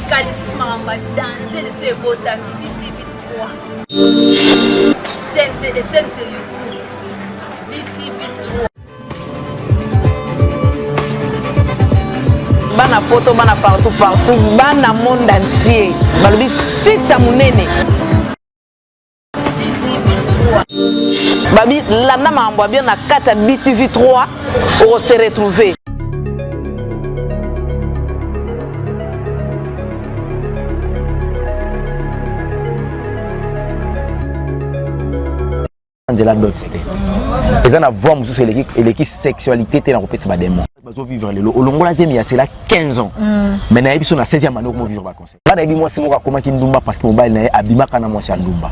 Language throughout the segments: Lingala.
Kali lisusu makambo ya danger liso ebotami BTV 3 chaîne sur YouTube BTV 3 bana poto bana partout bana monde entier balobi site ya monene BTV 3 babi landa makambo bien na kati ya BTV 3 on se retrouver Angela Dotste. Ils ont voix mususu eleki sexualité te na kopesa ba démon. Bazo vivre lelo olongola zemi ya c'est là 15 ans. Mais na yebiso na 16e année comment vivre ba conseil. Là na yebi moi c'est moi comment ki ndumba parce que mobile na abimaka na moi c'est ndumba.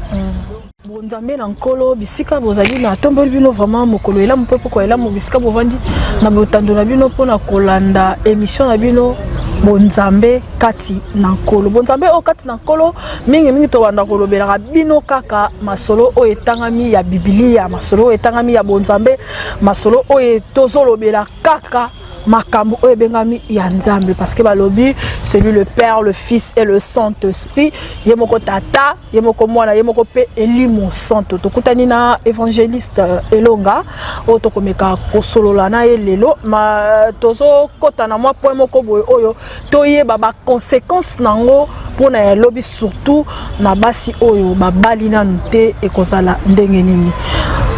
Bonzambe na nkolo bisika bozali na tomboli bino vraiment mokolo ela mpepo ko ela mobisika bovandi na botando na bino pona kolanda émission na bino Bonzambe kati na nkolo. Bonzambe o kati na nkolo mingi to wanda kolobela bino kaka masolo o etangami ya Biblia, masolo o etangami ya Bonzambe, masolo o etozolobela kaka makambo o ebengami ya Nzambe parce que balobi c'est lui le Père, le Fils et le Saint-Esprit. Yemoko tata, yemoko mwana, yemoko pe elimo santo. Tokutani na évangéliste Elonga o tokomeka kosolola na lelo ma tozo kota na mwa point moko boye oyo toyeba ba conséquences nango pona lobi surtout na basi oyo babali nanu te ekozala ndenge nini.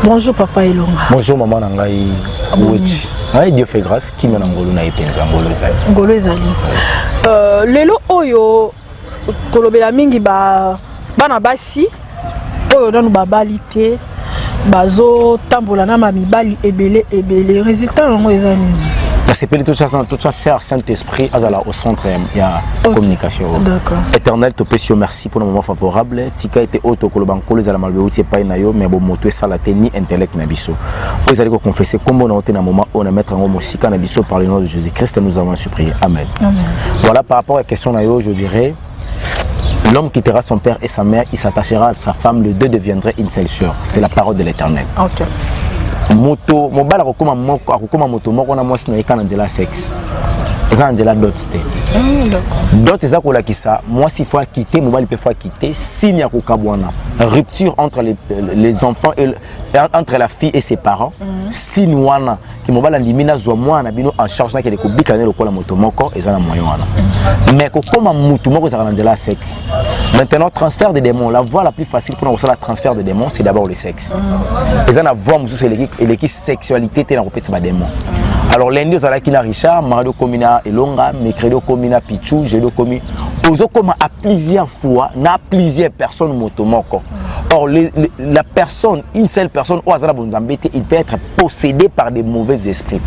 Bonjour papa Elonga. Bonjour maman nangai Abouchi. Dieu fait grâce qui mena ngolo na epenza ngolo ezali. Ngolo ezali. Lelo oyo kolobela mingi bana basi oyo nanu babali te bazo tambola na mamibali ebele résultat nango ezali. Ça s'appelle tout ça cher Saint-Esprit azala au centre ya communication. D'accord. Éternel te prie merci pour le moment favorable. Tika était auto kolobankolo za la malbeuti pa na yo mais bon moto sala ni intellect na biso. Vous allez confesser comme on a été na moment on a mettre en mosika na biso par le nom de Jésus-Christ nous avons supplié. Amen. Amen. Voilà par rapport à la question na yo je dirais l'homme quittera son père et sa mère, il s'attachera à sa femme, les deux deviendraient une seule sœur. C'est la parole de l'Éternel. OK. Moto mobala akokoma moto moko na mwasi na ekana nzela sexe eza nzela dot te dot eza kolakisa mwasi faut quitter mobali peut faut quitter signe ya kokabwana rupture entre les enfants et entre la fille et ses parents signe wana ki mobala ndimina zwa mwana bino en charge na kele kobikana lokola moto moko eza na moyen wana mais kokoma moto moko eza na nzela sexe. Maintenant transfert de démons, la voie la plus facile pour nous faire le transfert de démons c'est d'abord le sexe. Ils ont la voie mususu eleki sexualité te na kopesa ba démons. Alors lundi ozalaki na Richard, mardi komina Elonga, mercredi komina Pichu, jeudi komi ozo koma à plusieurs fois na plusieurs personnes moto moko. Or la personne, une seule personne au azala bonzambe te, il peut être possédé par des mauvais esprits.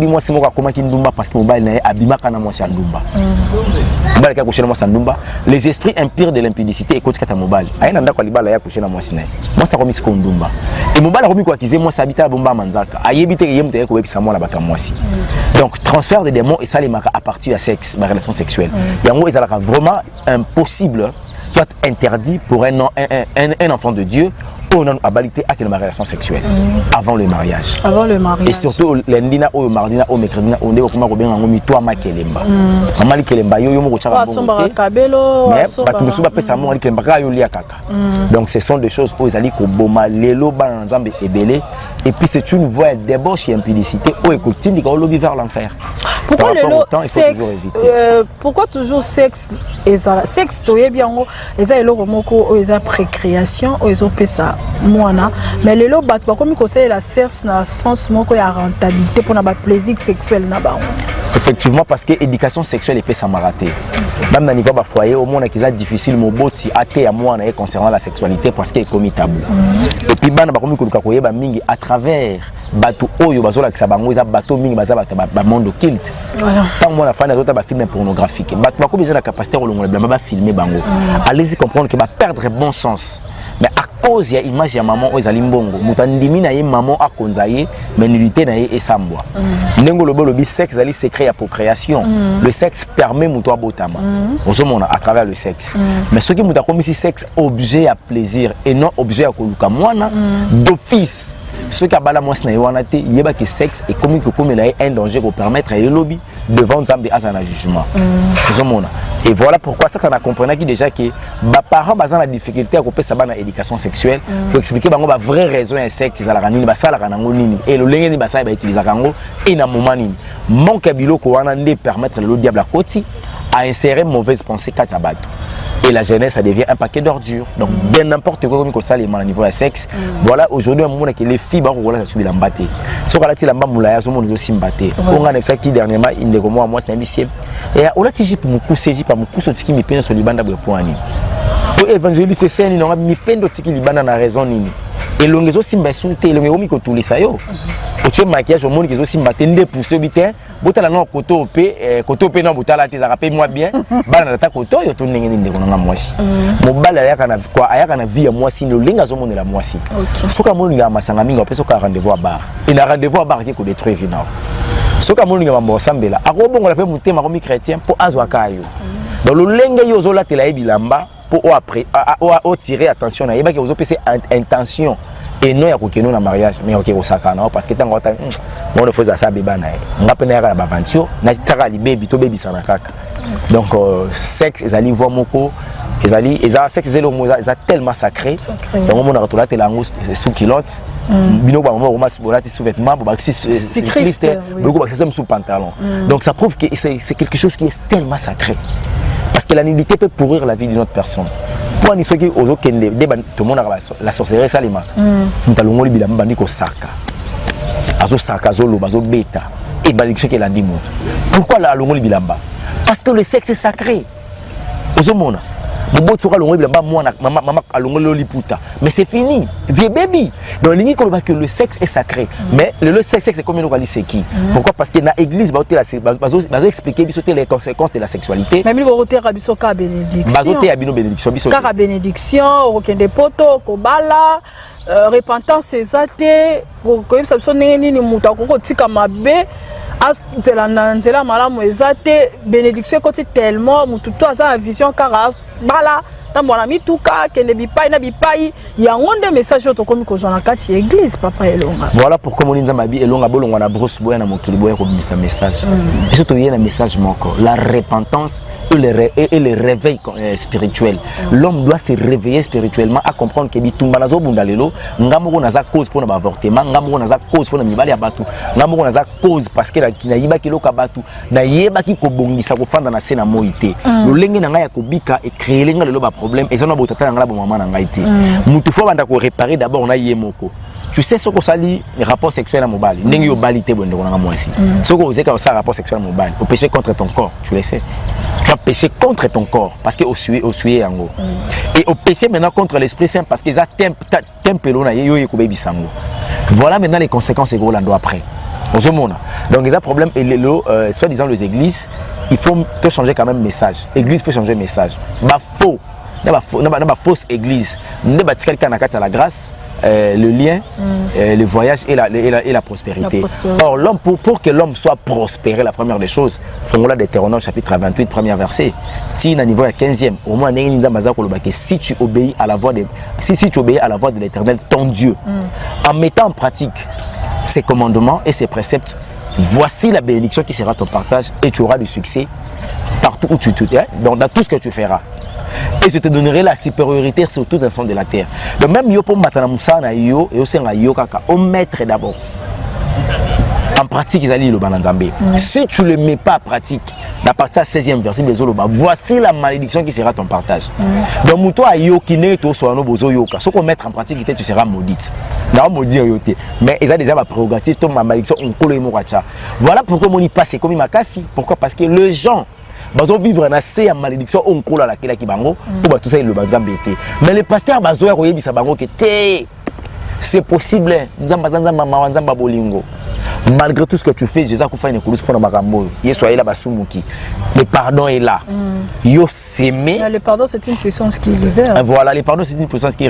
Moi c'est moi comment qui ndumba parce que mobile na abimaka na moi c'est ndumba. Mobile ka coucher na moi c'est ndumba. Les esprits impurs de l'impudicité écoute kata mobile. Aina ndako libala ya coucher na moi sina. Moi ça comme ko ndumba. Et mobile romi ko akize moi ça habite la bomba manzaka. Ayebite ke yemte ko wekisa moi la bata moi si. Donc transfert de démons et ça les marque à partir de sexe, ma relation sexuelle. Yango ezalaka vraiment impossible soit interdit pour un enfant de Dieu on a abilité à une relation sexuelle avant le mariage. Avant le mariage. Et surtout l'endina ou mardina ou mercredi on est comment bien ngomi toi ma kelemba. Mama kelemba yo yo mo chaka bongo. Somba kabelo. Mais batu ba pesa mo kelemba ka yo lia kaka. Donc ce sont des choses où ils allaient ko boma lelo ba nzambe ebele et puis c'est une voie de débauche et impudicité où écoute tindi ka lobby vers l'enfer. Pourquoi le sexe pourquoi toujours sexe ezala sexe toye biango eza eloko moko eza précréation o ezo pesa mwana mais lelo bat ba komi conseiller la sexe na sens moko ya rentabilité pour na ba plaisir sexuel na ba. Effectivement parce que éducation sexuelle est sa maraté. Même dans niveau ba foyer au monde qui est difficile mo boti até ya mwana et concernant la sexualité parce que est commis tabou. Et puis bana ba komi ko koyeba mingi à travers bato oyo bazola kisa bango eza bato mingi baza bato ba monde occulte. Voilà. Tant moi la fan azota ba film pornographique. Bato ba ko besoin la capacité rolongola ba filmer bango. Allez-y comprendre que ba perdre bon sens. Mais à cause ya image ya maman ezali mbongo mutandimi na ye maman akonza ye mais nulité na ye esambwa. Nengo lobo bi sexe ezali secret ya procréation. Le sexe permet muto abotama. Ozomona à travers le sexe. Mais ce qui muta comme si sexe objet à plaisir et non objet à koluka mwana d'office. Ce qui a bala moi na yoana te yeba que sexe et comme il a un danger pour permettre à lobby devant Nzambe à un jugement. Ozomona Et voilà pourquoi ça qu'on a compris déjà que les parents ont la difficulté à couper sa éducation sexuelle. Il faut expliquer la vraie raison insecte, et le lingue de utiliser et dans moment manque à bilo qu'on a permettre le diable à côté à insérer mauvaise pensée katabatu. Et la jeunesse, ça devient un paquet d'ordures. Donc, bien n'importe quoi comme ça, les au niveau du sexe. Voilà, aujourd'hui, un moment que les filles, voilà, ça suit l'embatté. Ce qu'on a dit, la mammoula, ça nous aussi m'batté. On a ça qui dernièrement, il est comme moi, c'est un lycée. Et on a dit pour me coucher, pour me coucher, ce qui me peine sur les bandes pour un pour évangéliser, c'est un me peine de ce qui libane a raison. Et l'on est aussi m'insulté, l'on est au micro tous les saillots. Au tien maquillage, au monde qui est aussi m'attendait pour ce butin. Botala non koto pe non botala te zarape moi bien bana ta koto yo to ndenge ndenge ko nga mwasi mobala ya kana quoi aya kana vie ya mwasi no linga zo monela mwasi soka molinga masanga minga pe soka rendez-vous à bar et na rendez-vous à bar qui ko détruire vina soka molinga mambo sambela akobongola pe mutema ko mi chrétien po azwa kayo dans le lenga yo zo la tela ebilamba po o après o tirer attention na yeba ke ozo pese intention et non, il y a aucun mariage, mais il y a aucun parce que tant que on faisait ça, on a peine à l'aventure, on a baby, to baby sans la caca. Donc, sexe, ils allaient voir mon co, ils sexe, ils tellement sacré. Donc, on a retrouvé la langue sous culotte, bino ba maman romas bolati sous vêtements, c'est Christ, beaucoup c'est sous pantalon. Donc, ça prouve que c'est quelque chose qui est tellement sacré. Parce que la nudité peut pourrir la vie d'une autre personne. Pour un histoire qui aux autres tout le monde a la sorcellerie salima. Nous allons voir les bilamba niko saka. Azo saka zolo bazo beta. Et balikse qui l'a dit moi. Pourquoi la longo les bilamba? Parce que le sexe est sacré. Aux hommes Bobo tu longo bilamba moi maman alongo loliputa. Mais c'est fini. Vieux baby. Donc l'ini que le sexe est sacré. Mais le sexe c'est comme nous va c'est qui? Pourquoi? Parce que dans l'église bazo expliquer bisoter les conséquences de la sexualité. Même le roter rabiso ka bénédiction. Bazoter abino bénédiction biso. Ka bénédiction, okende poto, kobala, repentance ezate, ko yebisa biso nini ni muta ko tika mabe. Nzela malamu ezate bénédiction côté tellement mutu to aza vision kara bala tambona mituka kende bipai na bipai ya ngonde message to komi kozona kati église papa elonga. Voilà pourquoi mon nza mabi elonga bolonga na brosse boya na mokili boya ko bimisa message. Et surtout il y a un message moko, la repentance et le réveil spirituel. L'homme doit se réveiller spirituellement à comprendre que bitumba nazo bundalelo ngamoko naza cause pour na avortement, ngamoko naza cause pour na mibali ya batu, ngamoko naza cause parce que na yiba kiloka batu na yeba ki ko bongisa ko fanda na sena moité. Le lenge na nga ya kobika et créer lenga le ba problème et ça na botata na ba maman na nga été. Mutu fo banda ko réparer d'abord na yemoko. Tu sais ce que ça dit rapport sexuel à mobile. Ndenge yo balité bonde ko nga mwasi. Ce que vous êtes ça rapport sexuel à mobile, au péché contre ton corps, tu le sais. Tu as péché contre ton corps parce que au sué en gros. Et au péché maintenant contre l'Esprit Saint parce qu'ils a tempelo na yo ko baby sango. Voilà maintenant les conséquences gros là après. Donc il y a un problème et soit disant les églises, il faut changer quand même message. L'église faut changer message. Faux. Fausse église. Quelqu'un a la grâce, le lien, le voyage et la prospérité. Or l'homme pour que l'homme soit prospéré, la première des choses, Fongola Deutéronome chapitre 28 premier verset. Si na niveau 15e, au moins si tu obéis à la voix de l'Éternel ton Dieu, en mettant en pratique ses commandements et ses préceptes, voici la bénédiction qui sera ton partage et tu auras du succès partout où tu dans tout ce que tu feras. Et je te donnerai la supériorité sur tout un son de la terre. Donc même yo pour matanamusa na yo et aussi na yo kaka au maître d'abord. En pratique ils allaient le bananzambe. Si tu le mets pas en pratique, à partir du 16e verset des Oloba, voici la malédiction qui sera ton partage. Donc muto a yo qui ne to so no bozo yoka. Ce qu'on mettre en pratique tu seras maudite. Na maudire yote. Mais ils ont déjà ma prérogative ton ma malédiction on kolo mo racha. Voilà pourquoi mon y passe comme makasi. Pourquoi? Parce que les gens bazo vivre na c'est malédiction on kola la kila ki bango pour tout ça le banzambe été. Mais les pasteurs bazo ya koyebisa bango que c'est possible. Nzamba mama nzamba bolingo. Malgré tout ce que tu fais, Jésus a fait une course pour makambo. Yesoa ila basumuki. Le pardon est là. Yo s'aimer. Le pardon c'est une puissance qui libère. Voilà, le pardon c'est une puissance qui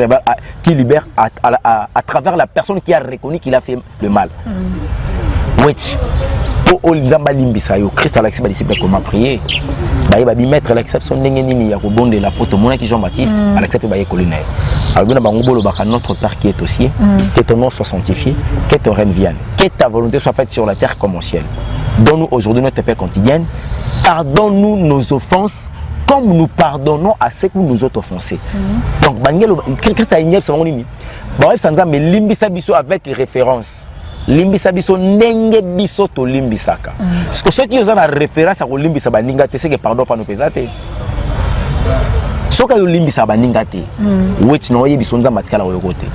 libère à travers la personne qui a reconnu qu'il a fait le mal. Oui. Pour Nzamba limbisa yo Christ a l'accepté ba disciples comment prier. Ba ba bi mettre l'acception ndenge nini ya ko bonde la poto mona ki Jean-Baptiste a l'accepté ba yekolina. Alors na bango bolo baka notre Père qui est au ciel, que ton nom soit sanctifié, que ton règne vienne, que ta volonté soit faite sur la terre comme au ciel. Donne-nous aujourd'hui notre paix quotidienne. Pardonne-nous nos offenses comme nous pardonnons à ceux qui nous ont offensés. Donc, Christ a ignoré ce moment. Mais limbisa biso avec référence. Limbisa biso nenge biso to limbisaka. Parce que ceux qui ont la référence à limbisa baninga te c'est que pardon pas nous pesate. Soka yo limbisa baninga te. Which no yebiso nza matikala ko yokote.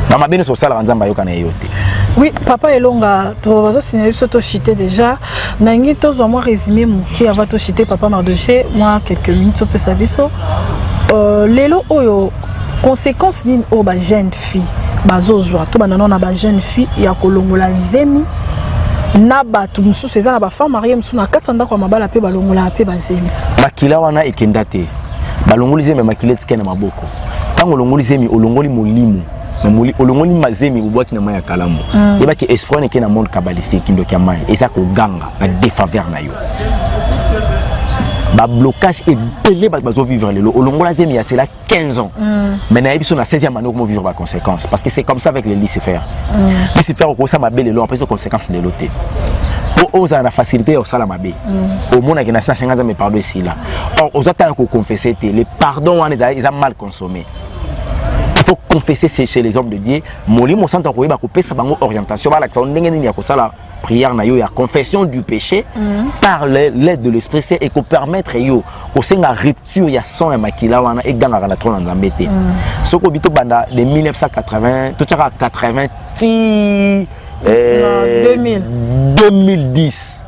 Mama bene so sala nzamba yoka na yote. Oui, papa Elonga, tu vas signaler sur ton chité déjà. Nangi to zo moi résumé mon qui avant to chité papa Mardoché, moi quelques minutes sur sa biso. Lelo oyo conséquence ni o ba jeune fille. Bazozwa to banana na ba jeune fille ya kolongola zemi na batu mususu eza na ba femme mariée mususu na katanda kwa mabala pe balongola pe bazemi makila wana ekendate balongoli zemi makila tike na maboko tango longoli zemi olongoli molimo olongoli mazemi ubwaki na maya kalamu yeba ki espoir ne ke na monde kabbalistique ndo kya mai eza ko ganga na défaveur na yo ba blocage et belé bazo vivre le olongola zemi ya c'est là 15 ans mais na ebiso na 16e année comment vivre ba conséquences parce que c'est comme ça avec les lycéfaires lycéfaires ko ça ma belle lo après ces conséquences de l'autre pour osa na facilité au sala mabe au monde qui na 50 ans mais pardon ici là or aux autres ko confesser les pardons ils ont mal consommé. Il faut confesser chez les hommes de Dieu. Moli mon sang ko yeba ko pesa bango orientation ba la ça ndenge ni ya ko sala prière na yo ya confession du péché par l'aide de l'Esprit Saint et qu'on permettre yo au sein la rupture ya son et makila wana e ganga na trop na mbete. Soko bito banda de 1980 tout ça 80 2000 2010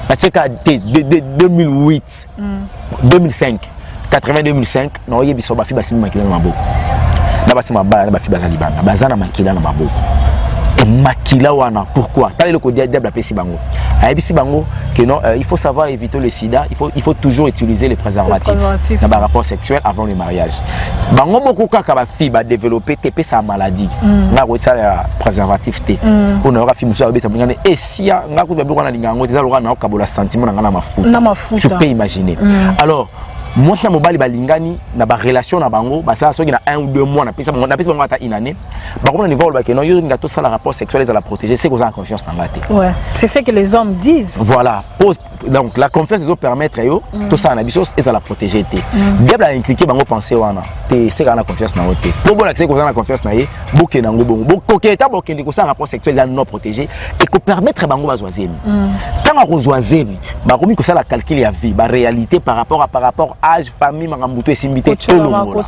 acheka 2008 2005 80 2005 no yebiso ba fi ba simi makila na maboko na ba sima ba fi ba libanda bazana makila na maboko. Makila wana pourquoi t'as le code diable appelé bango ayebisi bango que non il faut savoir éviter le sida, il faut toujours utiliser les préservatifs dans le rapport sexuel avant le mariage. Bango beaucoup kaka ba fi ba développer TP sa maladie na ko ça préservatif té on aura fi muso abeta ngane et si nga ko ba bikona lingango teza loka na okabola sentiment na ngana mafuta tu peux imaginer. Alors moi ça mobali balingani na ba relation na bango ba ça soki na 1 ou 2 mois na pesa bango ata une année ba comme niveau ba que non yo ngato ça la rapport sexuel à la protéger c'est qu'on a confiance dans la tête. Ouais, c'est ce que les hommes disent. Voilà, donc la confiance ils ont permettre yo tout ça na biso et à la protéger té. Diable a impliqué bango penser wana té c'est qu'on a confiance na oté. Pour bon accès qu'on a confiance na yé boké na ngobongo boké ta boké ndiko ça rapport sexuel là non protégé et qu'on permettre bango bazoazemi. Tant qu'on zoazemi ba komi ko ça la calcul ya vie ba réalité par rapport âge famille mangambuto esimbité kolongola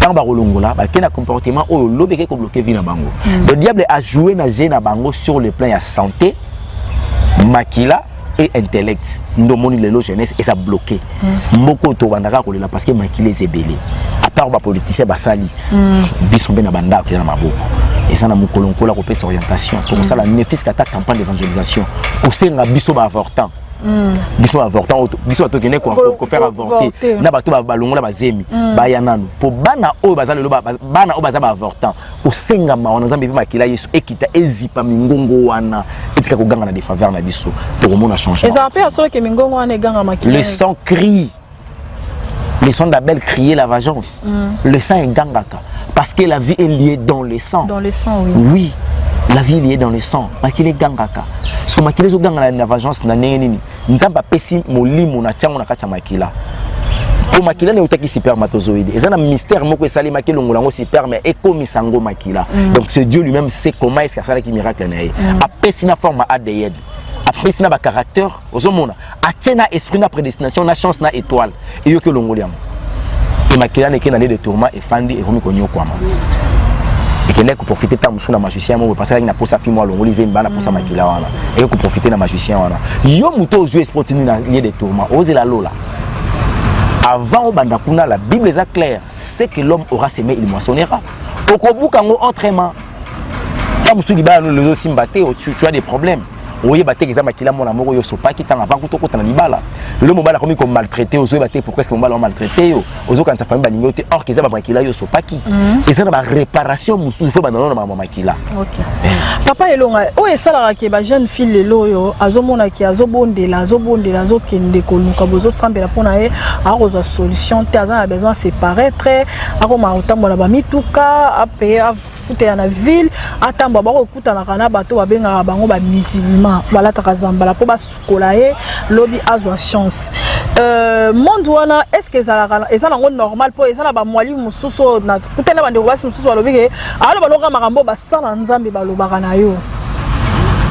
tant ba kolongola ba kena comportement o lobeke ko bloquer vie na bango. Le diable a joué na gêne na bango sur le plan ya santé makila et intellect ndomoni lelo jeunesse et ça bloqué mboko to bandaka ko lela parce que makila est belé à part ba politicien basali bisombe na banda ko na maboko et ça na mukolonkola ko pesa orientation pour ça la néfis kata campagne d'évangélisation ko senga biso ba avortant biso avortant biso to kene ko faire avorter na bato ba balongola bazemi ba yananu po bana o bazali lo bana o bazaba avortant ko senga ma wana nzambe makila Yesu ekita ezipa mingongo wana etika ko ganga na défaveur na biso to mona changement. Les appels sur que mingongo wana ganga makila. Le sang crie. Le sang d'Abel criait la vengeance. Le sang est gangaka parce que la vie est liée dans le sang. Dans le sang, oui. Oui. La vie est liée dans le sang. Makile gangaka. Parce que makile zo ganga la vengeance na nini. Nzamba pesi molimo na chango na kati makila. Pour makila ne utaki spermatozoïde. Et ça un mystère moko esali makilo ngolango sperme et comme sango makila. Donc c'est Dieu lui-même sait comment est-ce que ça qui miracle na ye. A pesi na forme ADN. Après c'est na ba caractère ozomona. A tiena esprit na prédestination na chance na étoile. Et yo ke longoliam. Et makila ne ke na de tourment et fandi et komi konyo kwama. Et qu'il faut profiter de ta mouchouna magicien parce qu'il n'a pas sa fille moi l'ongoli zemba na pour sa makila wana et qu'il profiter de magicien wana yo muto ozu sportini na lié de tourment ose la lola avant bandakuna la Bible est claire c'est que l'homme aura semé il moissonnera okobuka ngo autrement ta musuki ba no lezo simbate tu as des problèmes oye baté exemple makila mona moko yo sopa ki tanga avant kutoko na libala le mobala comme comme maltraité ozo baté pourquoi est-ce que mobala maltraité yo ozo quand sa famille baningo te or que ça ba makila yo sopa ki et ça ba réparation musu il faut ba non na makila. OK papa elonga o esala ke ba jeune fille lelo yo azomona ki azobondela azokende koluka bozo sambela pona e a roza solution te azana besoin séparer très akoma otambola ba mituka a payer mafuta ya na ville atamba ba kokutana kana bato babenga bango ba musulman balataka zambala po basukola ye lobi azwa chance monde wana est-ce que ezala ngo normal po ezala ba mwali mususu na kutana bande ko basi mususu balobi ke alo baloka makambo basala nzambe balobaka na yo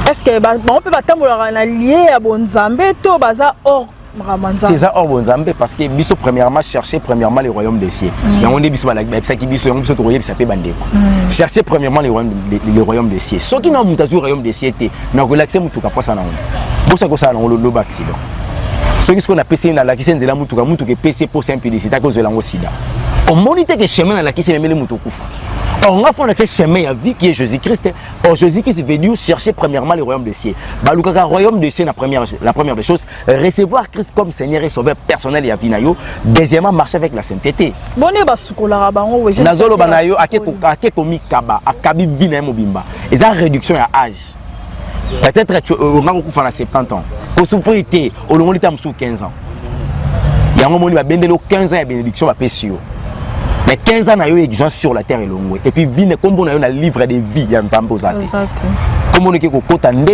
est-ce que on peut batambola na lié ya bonzambe to baza hors c'est ça hors bonzambe parce que biso premièrement chercher premièrement les royaumes des cieux et on dit biso balaki ça qui biso on biso to royaume ça peut bandeko chercher premièrement les royaumes des cieux ceux qui n'ont pas le royaume des cieux na relaxer mutuka posa na on bosa ko ça na lo accident ceux qui qu'on a PC na la qui senzela mutuka PC pour simplicité cause de lango sida on monite que chemin na la qui se memele mutuku on a fait ce chemin à vie qui est Jésus-Christ. Or Jésus-Christ est venu chercher premièrement le royaume des cieux. Balukaka royaume des cieux la première des choses, recevoir Christ comme Seigneur et Sauveur personnel et à vie nayo. Deuxièmement, marcher avec la sainteté. Bonne basukola bango we. Nazolo banayo akeko mikaba akabi vie na mobimba. Et ça réduction à âge. Peut-être tu on a beaucoup fait 70 ans. Au souffrir été, au long de 15 ans. Il y a un moment où il va bendelo 15 ans et bénédiction va pécio. Mais 15 ans, il y a eu exigence sur la terre et l'ombre. Et puis, comme on a eu un livre de vie, il y a un zambo zate. Comme on a eu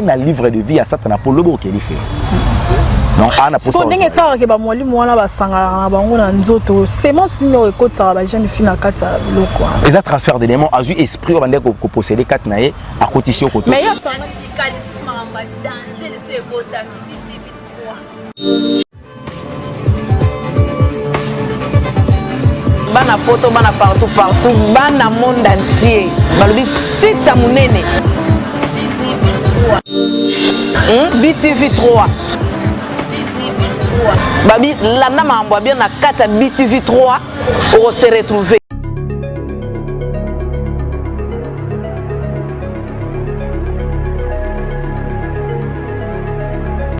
un livre de vie, il y a Satan pour le beau qui est fait. Donc, on a pour ça. On a ça que moi moi là sanga bango na nzoto. C'est mon signe que ça va jeune fille na kata loko. Les transfert de démons a eu esprit on va dire que posséder quatre naé à côté sur côté. Mais il y a ça. Danger de ce beau TV3. Bana poto bana partout bana monde entier balobi site ya munene BTV3 babi landa mambo bien na kata BTV3 on se retrouver